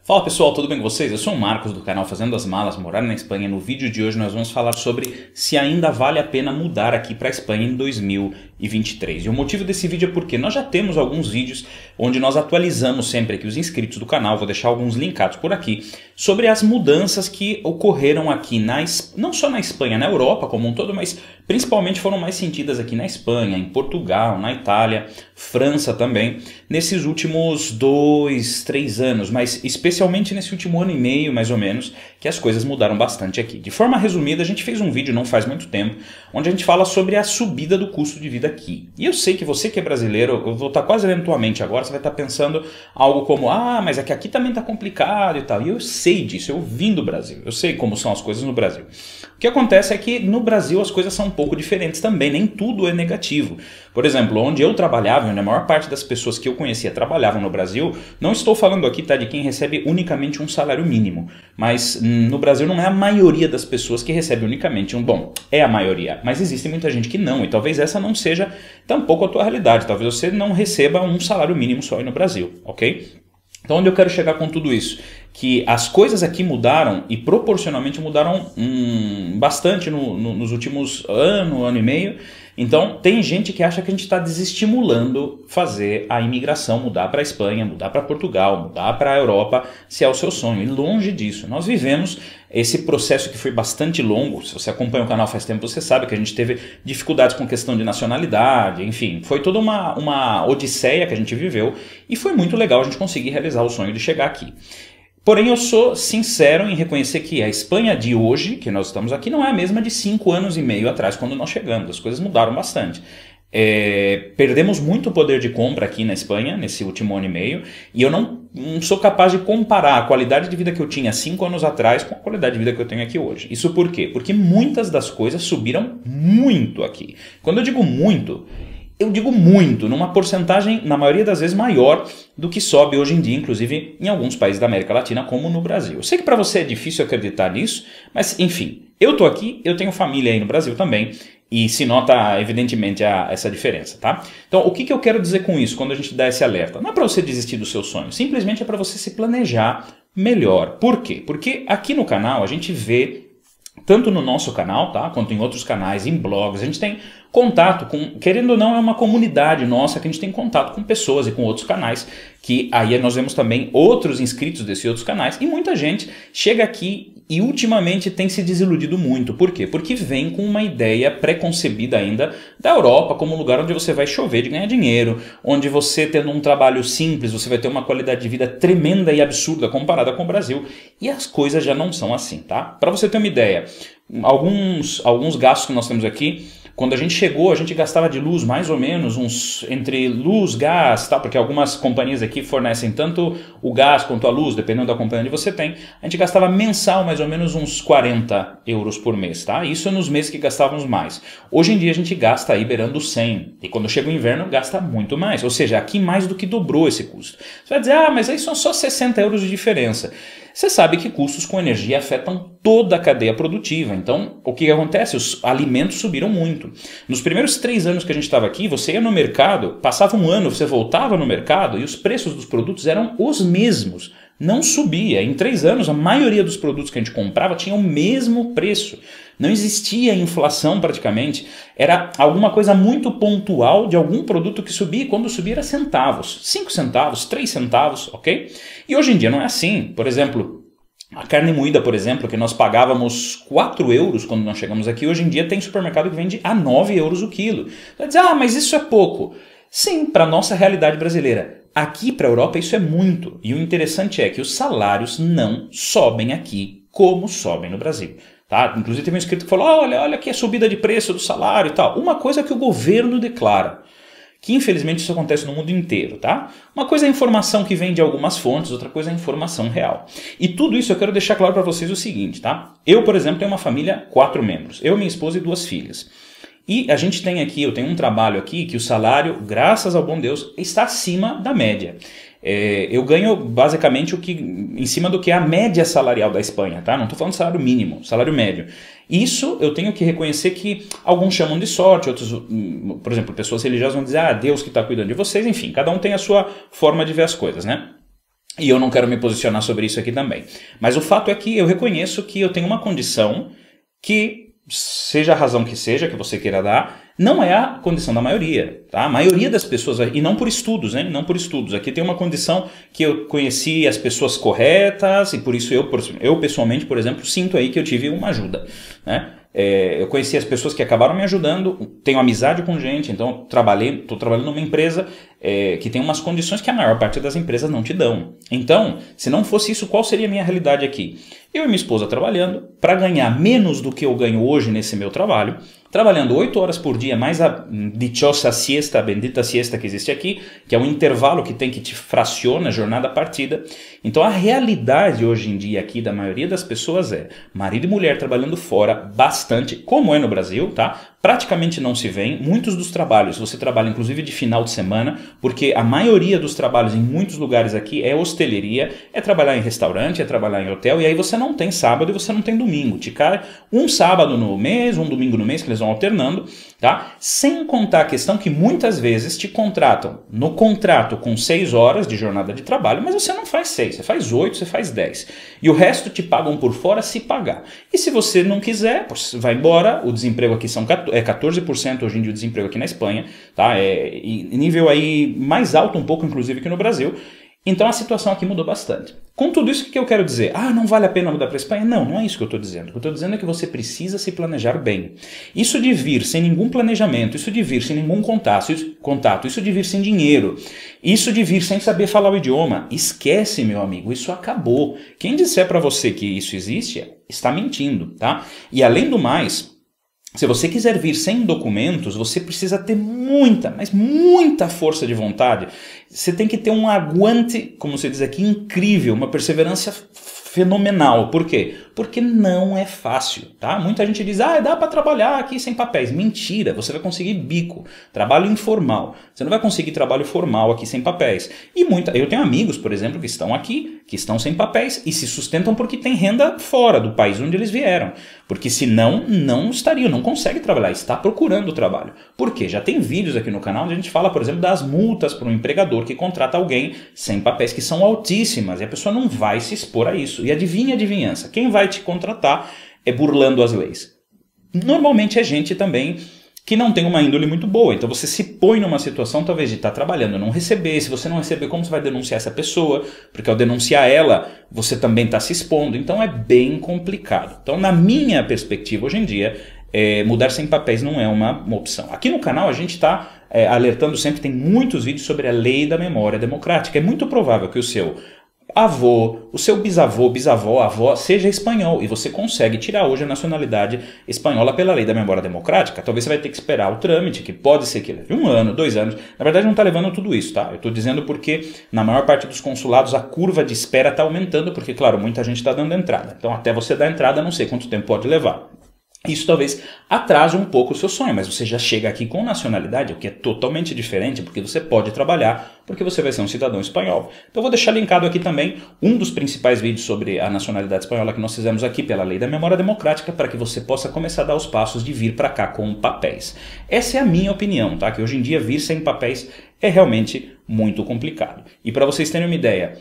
Fala pessoal, tudo bem com vocês? Eu sou o Marcos do canal Fazendo as Malas, Morar na Espanha. No vídeo de hoje nós vamos falar sobre se ainda vale a pena mudar aqui para a Espanha em 2023. E o motivo desse vídeo é porque nós já temos alguns vídeos onde nós atualizamos sempre aqui os inscritos do canal, vou deixar alguns linkados por aqui, sobre as mudanças que ocorreram aqui, não só na Espanha, na Europa como um todo, mas principalmente foram mais sentidas aqui na Espanha, em Portugal, na Itália, França também, nesses últimos 2, 3 anos, mas especialmente nesse último ano e meio, mais ou menos, que as coisas mudaram bastante aqui. De forma resumida, a gente fez um vídeo não faz muito tempo, onde a gente fala sobre a subida do custo de vida aqui. E eu sei que você que é brasileiro, eu vou estar quase lendo tua mente agora, você vai estar pensando algo como, mas é que aqui também está complicado e tal. E eu sei disso, eu vim do Brasil, eu sei como são as coisas no Brasil. O que acontece é que no Brasil as coisas são um pouco diferentes também, nem tudo é negativo. Por exemplo, onde eu trabalhava, onde a maior parte das pessoas que eu conhecia trabalhavam no Brasil, não estou falando aqui de quem recebe unicamente um salário mínimo, mas no Brasil não é a maioria das pessoas que recebe unicamente bom, é a maioria, mas existe muita gente que não, e talvez essa não seja tampouco a tua realidade, talvez você não receba um salário mínimo só aí no Brasil, ok? Então onde eu quero chegar com tudo isso? Que as coisas aqui mudaram e proporcionalmente mudaram bastante nos últimos ano e meio. Então tem gente que acha que a gente está desestimulando fazer a imigração, mudar para a Espanha, mudar para Portugal, mudar para a Europa, se é o seu sonho. E longe disso, nós vivemos esse processo que foi bastante longo. Se você acompanha o canal faz tempo, você sabe que a gente teve dificuldades com questão de nacionalidade, enfim, foi toda uma odisseia que a gente viveu e foi muito legal a gente conseguir realizar o sonho de chegar aqui. Porém, eu sou sincero em reconhecer que a Espanha de hoje, que nós estamos aqui, não é a mesma de 5 anos e meio atrás, quando nós chegamos. As coisas mudaram bastante. Perdemos muito poder de compra aqui na Espanha, nesse último ano e meio, e eu não sou capaz de comparar a qualidade de vida que eu tinha 5 anos atrás com a qualidade de vida que eu tenho aqui hoje. Isso por quê? Porque muitas das coisas subiram muito aqui. Quando eu digo muito, numa porcentagem, na maioria das vezes, maior do que sobe hoje em dia, inclusive em alguns países da América Latina, como no Brasil. Eu sei que para você é difícil acreditar nisso, mas enfim, eu tô aqui, eu tenho família aí no Brasil também, e se nota evidentemente essa diferença, tá? Então, o que eu quero dizer com isso, quando a gente dá esse alerta? Não é para você desistir do seu sonho, simplesmente é para você se planejar melhor. Por quê? Porque aqui no canal a gente vê, tanto no nosso canal, tá, quanto em outros canais, em blogs, a gente tem contato com, querendo ou não, é uma comunidade nossa que a gente tem contato com pessoas e com outros canais, que aí nós vemos também outros inscritos desses outros canais, e muita gente chega aqui e ultimamente tem se desiludido muito. Por quê? Porque vem com uma ideia pré-concebida ainda da Europa como um lugar onde você vai chover de ganhar dinheiro, onde você tendo um trabalho simples, você vai ter uma qualidade de vida tremenda e absurda comparada com o Brasil, e as coisas já não são assim, tá? Para você ter uma ideia, alguns gastos que nós temos aqui, quando a gente chegou, a gente gastava de luz mais ou menos entre luz, gás, tá? Porque algumas companhias aqui fornecem tanto o gás quanto a luz, dependendo da companhia que você tem. A gente gastava mensal mais ou menos uns 40 euros por mês, tá? Isso nos meses que gastávamos mais. Hoje em dia a gente gasta aí beirando 100. E quando chega o inverno, gasta muito mais. Ou seja, aqui mais do que dobrou esse custo. Você vai dizer, mas aí são só 60 euros de diferença. Você sabe que custos com energia afetam toda a cadeia produtiva. Então, o que acontece? Os alimentos subiram muito. Nos primeiros 3 anos que a gente estava aqui, você ia no mercado, passava um ano, você voltava no mercado e os preços dos produtos eram os mesmos. Não subia. Em 3 anos, a maioria dos produtos que a gente comprava tinha o mesmo preço. Não existia inflação praticamente. Era alguma coisa muito pontual de algum produto que subia, e quando subia era centavos. 5 centavos, 3 centavos, ok? E hoje em dia não é assim. Por exemplo, a carne moída, por exemplo, que nós pagávamos 4 euros quando nós chegamos aqui, hoje em dia tem supermercado que vende a 9 euros o quilo. Você vai dizer, mas isso é pouco. Sim, para a nossa realidade brasileira. Aqui para a Europa isso é muito. E o interessante é que os salários não sobem aqui como sobem no Brasil. Tá? Inclusive teve um inscrito que falou, olha aqui a subida de preço do salário e tal. Uma coisa que o governo declara, que infelizmente isso acontece no mundo inteiro, tá? Uma coisa é a informação que vem de algumas fontes, outra coisa é a informação real. E tudo isso eu quero deixar claro para vocês o seguinte, tá? Eu, por exemplo, tenho uma família, 4 membros. Eu, minha esposa e 2 filhas. E a gente tem aqui, eu tenho um trabalho aqui que o salário, graças ao bom Deus, está acima da média. Eu ganho basicamente em cima do que é a média salarial da Espanha, tá? Não estou falando salário mínimo, salário médio. Isso eu tenho que reconhecer que alguns chamam de sorte, outros, por exemplo, pessoas religiosas vão dizer, Deus que está cuidando de vocês, enfim, cada um tem a sua forma de ver as coisas, né? E eu não quero me posicionar sobre isso aqui também. Mas o fato é que eu reconheço que eu tenho uma condição que, seja a razão que seja, que você queira dar, não é a condição da maioria. Tá? A maioria das pessoas, e não por estudos, hein? Não por estudos. Aqui tem uma condição que eu conheci as pessoas corretas, e por isso eu pessoalmente, por exemplo, sinto aí que eu tive uma ajuda, né? Eu conheci as pessoas que acabaram me ajudando, tenho amizade com gente, então estou trabalhando numa empresa que tem umas condições que a maior parte das empresas não te dão. Então, se não fosse isso, qual seria a minha realidade aqui? Eu e minha esposa trabalhando para ganhar menos do que eu ganho hoje nesse meu trabalho, trabalhando 8 horas por dia, mais a dichosa siesta, a bendita siesta que existe aqui, que é um intervalo que tem que te fraciona jornada partida. Então a realidade hoje em dia aqui da maioria das pessoas é marido e mulher trabalhando fora bastante, como é no Brasil, tá? Praticamente não se vêem. Muitos dos trabalhos, você trabalha inclusive de final de semana, porque a maioria dos trabalhos em muitos lugares aqui é hosteleria, é trabalhar em restaurante, é trabalhar em hotel, e aí você não tem sábado e você não tem domingo. Te cai um sábado no mês, um domingo no mês, que eles vão alternando, tá? Sem contar a questão que muitas vezes te contratam no contrato com 6 horas de jornada de trabalho, mas você não faz 6, você faz 8, você faz 10. E o resto te pagam por fora se pagar. E se você não quiser, vai embora. O desemprego aqui é 14% hoje em dia o desemprego aqui na Espanha, tá? É nível aí mais alto um pouco, inclusive, que no Brasil. Então a situação aqui mudou bastante. Com tudo isso, o que eu quero dizer? Não vale a pena mudar para a Espanha? Não, não é isso que eu estou dizendo. O que eu estou dizendo é que você precisa se planejar bem. Isso de vir sem nenhum planejamento, isso de vir sem nenhum contato, isso de vir sem dinheiro, isso de vir sem saber falar o idioma, esquece, meu amigo, isso acabou. Quem disser para você que isso existe, está mentindo, tá? E além do mais, se você quiser vir sem documentos, você precisa ter muita, mas muita força de vontade. Você tem que ter um aguante, como se diz aqui, incrível, uma perseverança fenomenal. Por quê? Porque não é fácil, tá? Muita gente diz, dá para trabalhar aqui sem papéis. Mentira, você vai conseguir bico, trabalho informal. Você não vai conseguir trabalho formal aqui sem papéis. E eu tenho amigos, por exemplo, que estão aqui, que estão sem papéis e se sustentam porque tem renda fora do país onde eles vieram. Porque senão, não estariam, não consegue trabalhar, está procurando trabalho. Por quê? Já tem vídeos aqui no canal onde a gente fala, por exemplo, das multas para um empregador que contrata alguém sem papéis, que são altíssimas, e a pessoa não vai se expor a isso. E adivinha a adivinhança, quem vai te contratar é burlando as leis. Normalmente é gente também que não tem uma índole muito boa, então você se põe numa situação talvez de estar trabalhando e não receber. Se você não receber, como você vai denunciar essa pessoa? Porque ao denunciar ela, você também está se expondo, então é bem complicado. Então, na minha perspectiva, hoje em dia, mudar sem papéis não é uma opção. Aqui no canal a gente está alertando sempre, tem muitos vídeos sobre a lei da memória democrática. É muito provável que o seu avô, o seu bisavô, bisavó, avó, seja espanhol, e você consegue tirar hoje a nacionalidade espanhola pela lei da memória democrática. Talvez você vai ter que esperar o trâmite, que pode ser que leve 1 ano, 2 anos. Na verdade não está levando tudo isso, tá? Eu estou dizendo porque na maior parte dos consulados a curva de espera está aumentando, porque claro, muita gente está dando entrada. Então até você dar entrada, não sei quanto tempo pode levar. Isso talvez atrase um pouco o seu sonho, mas você já chega aqui com nacionalidade, o que é totalmente diferente, porque você pode trabalhar, porque você vai ser um cidadão espanhol. Então eu vou deixar linkado aqui também um dos principais vídeos sobre a nacionalidade espanhola que nós fizemos aqui pela Lei da Memória Democrática, para que você possa começar a dar os passos de vir para cá com papéis. Essa é a minha opinião, tá? Que hoje em dia vir sem papéis é realmente muito complicado. E para vocês terem uma ideia,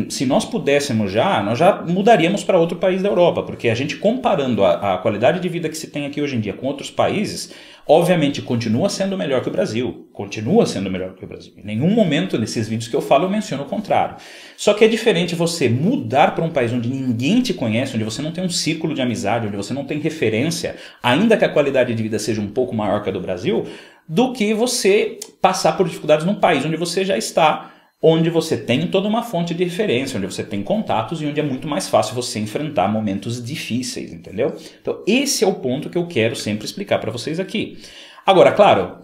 se nós pudéssemos nós já mudaríamos para outro país da Europa, porque a gente comparando a qualidade de vida que se tem aqui hoje em dia com outros países, obviamente continua sendo melhor que o Brasil, continua sendo melhor que o Brasil. Em nenhum momento nesses vídeos que eu falo eu menciono o contrário. Só que é diferente você mudar para um país onde ninguém te conhece, onde você não tem um círculo de amizade, onde você não tem referência, ainda que a qualidade de vida seja um pouco maior que a do Brasil, do que você passar por dificuldades num país onde você já está, onde você tem toda uma fonte de referência, onde você tem contatos e onde é muito mais fácil você enfrentar momentos difíceis, entendeu? Então esse é o ponto que eu quero sempre explicar para vocês aqui. Agora, claro,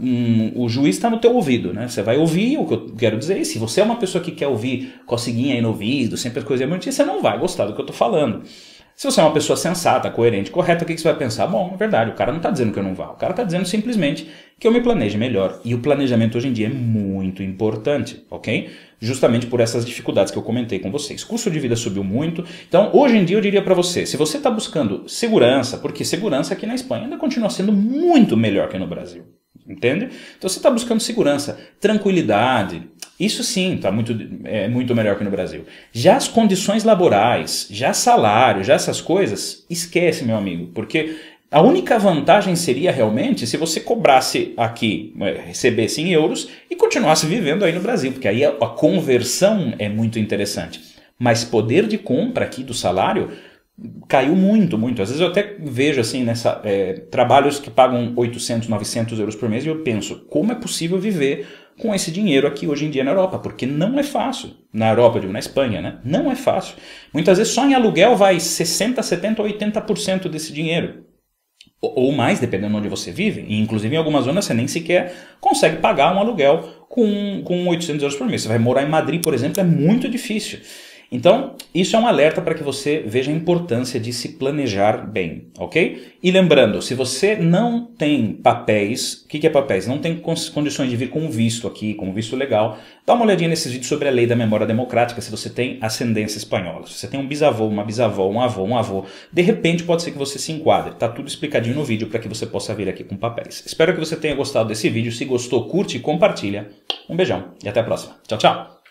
o juiz está no teu ouvido, né? Você vai ouvir o que eu quero dizer. E se você é uma pessoa que quer ouvir coceguinha aí no ouvido, sempre as coisas bonitinhas, você não vai gostar do que eu estou falando. Se você é uma pessoa sensata, coerente, correta, o que você vai pensar? Bom, é verdade, o cara não está dizendo que eu não vá. O cara está dizendo simplesmente que eu me planeje melhor. E o planejamento hoje em dia é muito importante, ok? Justamente por essas dificuldades que eu comentei com vocês. O custo de vida subiu muito. Então, hoje em dia eu diria para você, se você está buscando segurança, porque segurança aqui na Espanha ainda continua sendo muito melhor que no Brasil. Entende? Então você está buscando segurança, tranquilidade Isso sim, está muito melhor que no Brasil. Já as condições laborais, já salário, já essas coisas, esquece, meu amigo, porque a única vantagem seria realmente se você cobrasse aqui, recebesse em euros e continuasse vivendo aí no Brasil, porque aí a conversão é muito interessante. Mas poder de compra aqui do salário caiu muito, muito. Às vezes eu até vejo assim, trabalhos que pagam 800, 900 euros por mês e eu penso, como é possível viver com esse dinheiro aqui hoje em dia na Europa? Porque não é fácil. Na Europa, eu digo, na Espanha, né? Não é fácil. Muitas vezes só em aluguel vai 60%, 70%, 80% desse dinheiro. Ou mais, dependendo de onde você vive. E, inclusive, em algumas zonas você nem sequer consegue pagar um aluguel com 800 euros por mês. Você vai morar em Madrid, por exemplo, é muito difícil. Então, isso é um alerta para que você veja a importância de se planejar bem, ok? E lembrando, se você não tem papéis, o que é papéis? Não tem condições de vir com visto aqui, com visto legal, dá uma olhadinha nesses vídeos sobre a lei da memória democrática, se você tem ascendência espanhola. Se você tem um bisavô, uma bisavó, um avô, de repente pode ser que você se enquadre. Tá tudo explicadinho no vídeo para que você possa vir aqui com papéis. Espero que você tenha gostado desse vídeo. Se gostou, curte e compartilha. Um beijão e até a próxima. Tchau, tchau!